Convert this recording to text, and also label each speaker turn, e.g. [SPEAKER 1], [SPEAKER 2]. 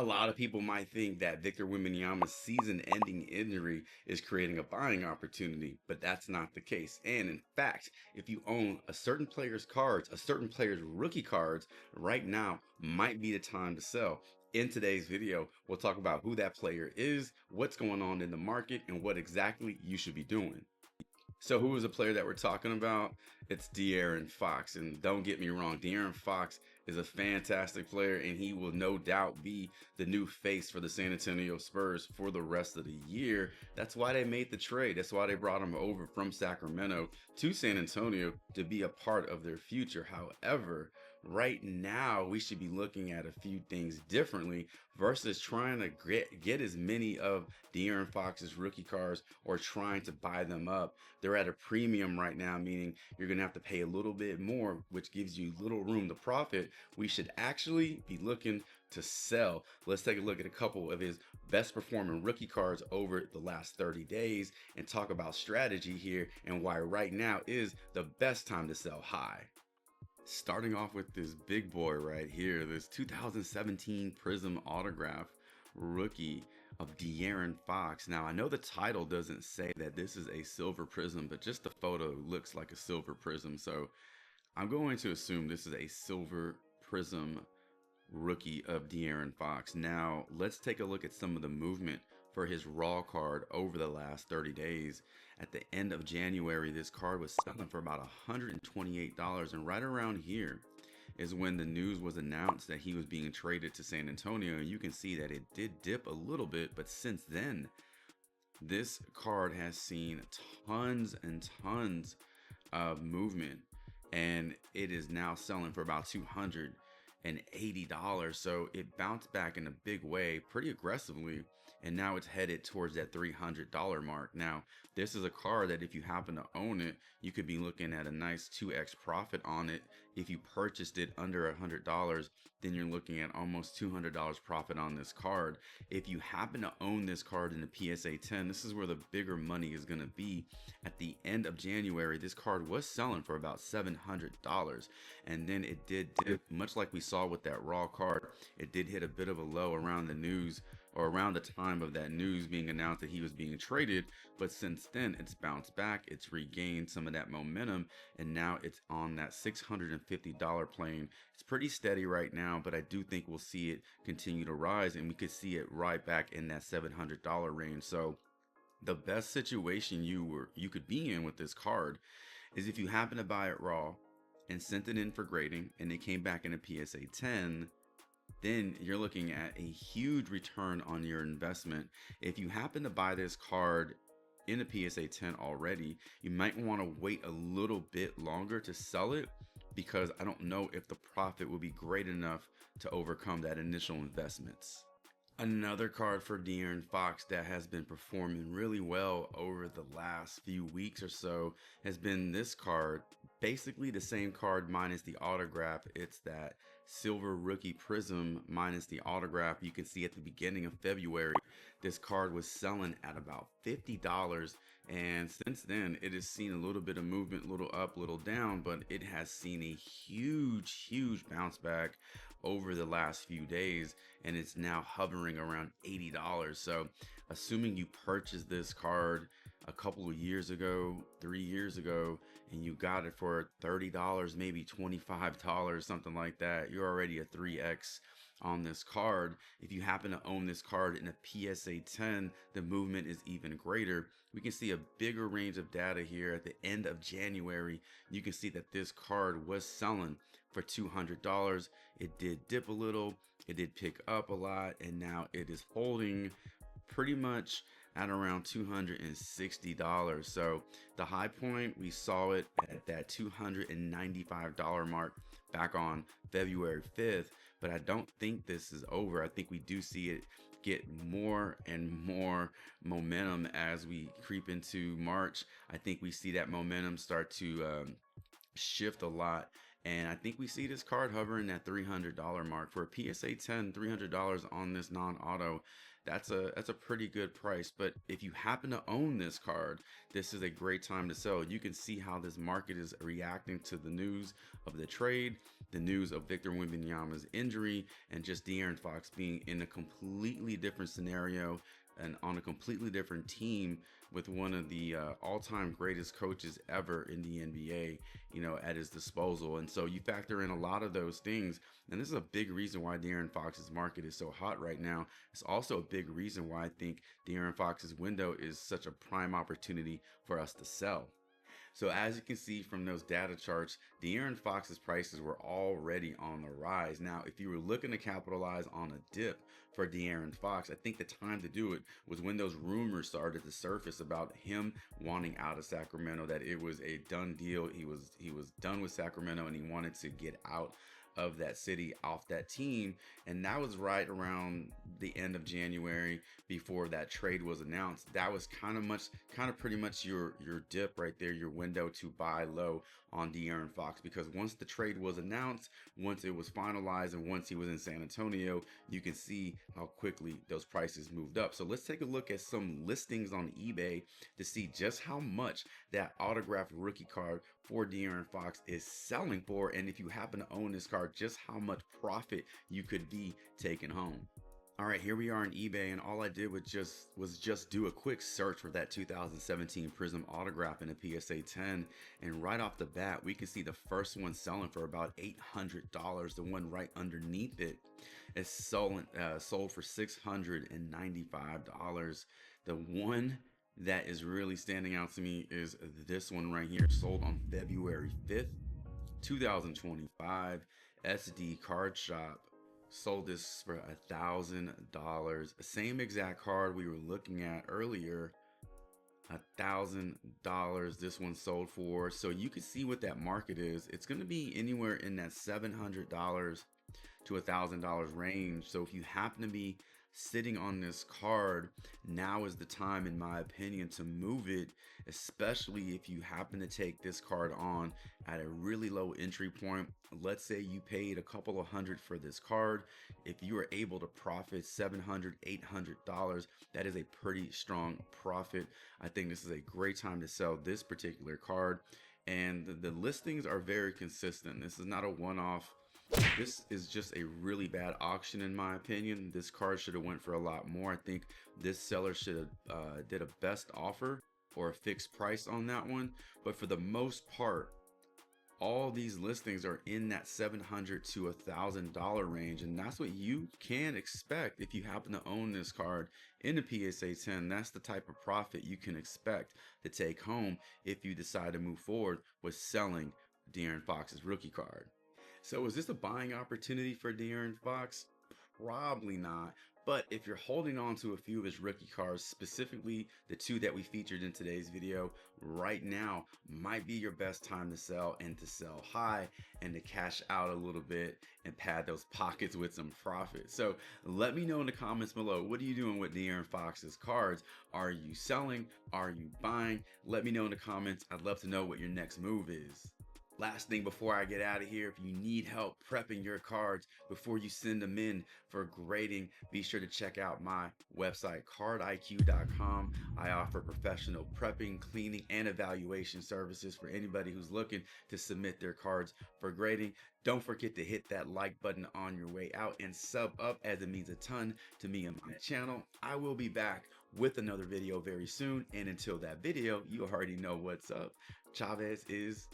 [SPEAKER 1] A lot of people might think that Victor Wembanyama's season-ending injury is creating a buying opportunity, but that's not the case. And in fact, if you own a certain player's cards, a certain player's rookie cards, right now might be the time to sell. In today's video, we'll talk about who that player is, what's going on in the market, and what exactly you should be doing. So who is the player that we're talking about? It's De'Aaron Fox. And don't get me wrong, De'Aaron Fox is a fantastic player, and he will no doubt be the new face for the San Antonio Spurs for the rest of the year. That's why they made the trade. That's why they brought him over from Sacramento to San Antonio to be a part of their future. However, right now we should be looking at a few things differently versus trying to get as many of De'Aaron Fox's rookie cards or trying to buy them up. They're at a premium right now, meaning you're going to have to pay a little bit more, which gives you little room to profit. We should actually be looking to sell. Let's take a look at a couple of his best performing rookie cards over the last 30 days and talk about strategy here and why right now is the best time to sell high. Starting off with this big boy right here, this 2017 Prism autograph rookie of De'Aaron Fox. Now, I know the title doesn't say that this is a silver prism, but just the photo looks like a silver prism. So I'm going to assume this is a silver prism rookie of De'Aaron Fox. Now, let's take a look at some of the movement for his raw card over the last 30 days. At the end of January, this card was selling for about $128, and right around here is when the news was announced that he was being traded to San Antonio. And you can see that it did dip a little bit, but since then, this card has seen tons and tons of movement, and it is now selling for about $280. So it bounced back in a big way pretty aggressively, and now it's headed towards that $300 mark. Now, this is a card that if you happen to own it, you could be looking at a nice 2x profit on it. If you purchased it under $100, then you're looking at almost $200 profit on this card. If you happen to own this card in the PSA 10, this is where the bigger money is going to be. At the end of January, this card was selling for about $700, and then it did dip, much like we saw with that raw card. It did hit a bit of a low around the news, or around the time of that news being announced that he was being traded, but since then it's bounced back, it's regained some of that momentum, and now it's on that $650 plane. It's pretty steady right now, but I do think we'll see it continue to rise, and we could see it right back in that $700 range. So the best situation you could be in with this card is if you happen to buy it raw and sent it in for grading and it came back in a PSA 10, then you're looking at a huge return on your investment. If you happen to buy this card in a PSA 10 already, you might want to wait a little bit longer to sell it, because I don't know if the profit will be great enough to overcome that initial investments. Another card for De'Aaron Fox that has been performing really well over the last few weeks or so has been this card. Basically the same card minus the autograph. It's that silver rookie prism minus the autograph. You can see at the beginning of February, this card was selling at about $50, and since then it has seen a little bit of movement, little up, little down, but it has seen a huge bounce back over the last few days, and it's now hovering around $80. So assuming you purchased this card a couple of years ago, 3 years ago, and you got it for $30, maybe $25, something like that, you're already a 3x on this card. If you happen to own this card in a PSA 10, the movement is even greater. We can see a bigger range of data here. At the end of January, you can see that this card was selling for $200. It did dip a little, it did pick up a lot, and now it is holding pretty much at around $260. So the high point, we saw it at that $295 mark back on February 5th, but I don't think this is over. I think we do see it get more and more momentum as we creep into March. I think we see that momentum start to shift a lot, and I think we see this card hovering at $300 mark. For a PSA 10, $300 on this non-auto that's a pretty good price. But if you happen to own this card, this is a great time to sell. You can see how this market is reacting to the news of the trade, the news of Victor Wembanyama's injury, and just De'Aaron Fox being in a completely different scenario and on a completely different team with one of the all-time greatest coaches ever in the NBA, at his disposal. And so you factor in a lot of those things, and this is a big reason why De'Aaron Fox's market is so hot right now. It's also a big reason why I think De'Aaron Fox's window is such a prime opportunity for us to sell. So as you can see from those data charts, De'Aaron Fox's prices were already on the rise. Now, if you were looking to capitalize on a dip for De'Aaron Fox, I think the time to do it was when those rumors started to surface about him wanting out of Sacramento, that it was a done deal. He was done with Sacramento and he wanted to get out of that city, off that team. And that was right around the end of January before that trade was announced. That was kind of pretty much your dip right there, your window to buy low on De'Aaron Fox, because once the trade was announced, once it was finalized, and once he was in San Antonio, you can see how quickly those prices moved up. So let's take a look at some listings on eBay to see just how much that autographed rookie card for De'Aaron Fox is selling for, and if you happen to own this card, just how much profit you could be taking home. All right, here we are on eBay, and all I did was just do a quick search for that 2017 Prism autograph in a PSA 10, and right off the bat, we can see the first one selling for about $800. The one right underneath it is sold for $695. The one that is really standing out to me is this one right here, sold on February 5th, 2025, SD Card Shop. Sold this for $1,000. Same exact card we were looking at earlier, $1,000 this one sold for. So you can see what that market is. It's going to be anywhere in that $700 to $1,000 range. So if you happen to be sitting on this card, now is the time, in my opinion, to move it, especially if you happen to take this card on at a really low entry point. Let's say you paid a couple of hundred for this card. If you are able to profit $700, $800, that is a pretty strong profit. I think this is a great time to sell this particular card, and the listings are very consistent. This is not a one-off. This is just a really bad auction, in my opinion. This card should have went for a lot more. I think this seller should have did a best offer or a fixed price on that one. But for the most part, all these listings are in that $700 to $1,000 range, and that's what you can expect if you happen to own this card in the PSA 10. That's the type of profit you can expect to take home if you decide to move forward with selling De'Aaron Fox's rookie card. So is this a buying opportunity for De'Aaron Fox? Probably not. But if you're holding on to a few of his rookie cards, specifically the two that we featured in today's video, right now might be your best time to sell, and to sell high, and to cash out a little bit and pad those pockets with some profit. So let me know in the comments below, what are you doing with De'Aaron Fox's cards? Are you selling? Are you buying? Let me know in the comments. I'd love to know what your next move is. Last thing before I get out of here, if you need help prepping your cards before you send them in for grading, be sure to check out my website, cardiq.com. I offer professional prepping, cleaning, and evaluation services for anybody who's looking to submit their cards for grading. Don't forget to hit that like button on your way out and sub up, as it means a ton to me and my channel. I will be back with another video very soon, and until that video, you already know what's up. Chavez is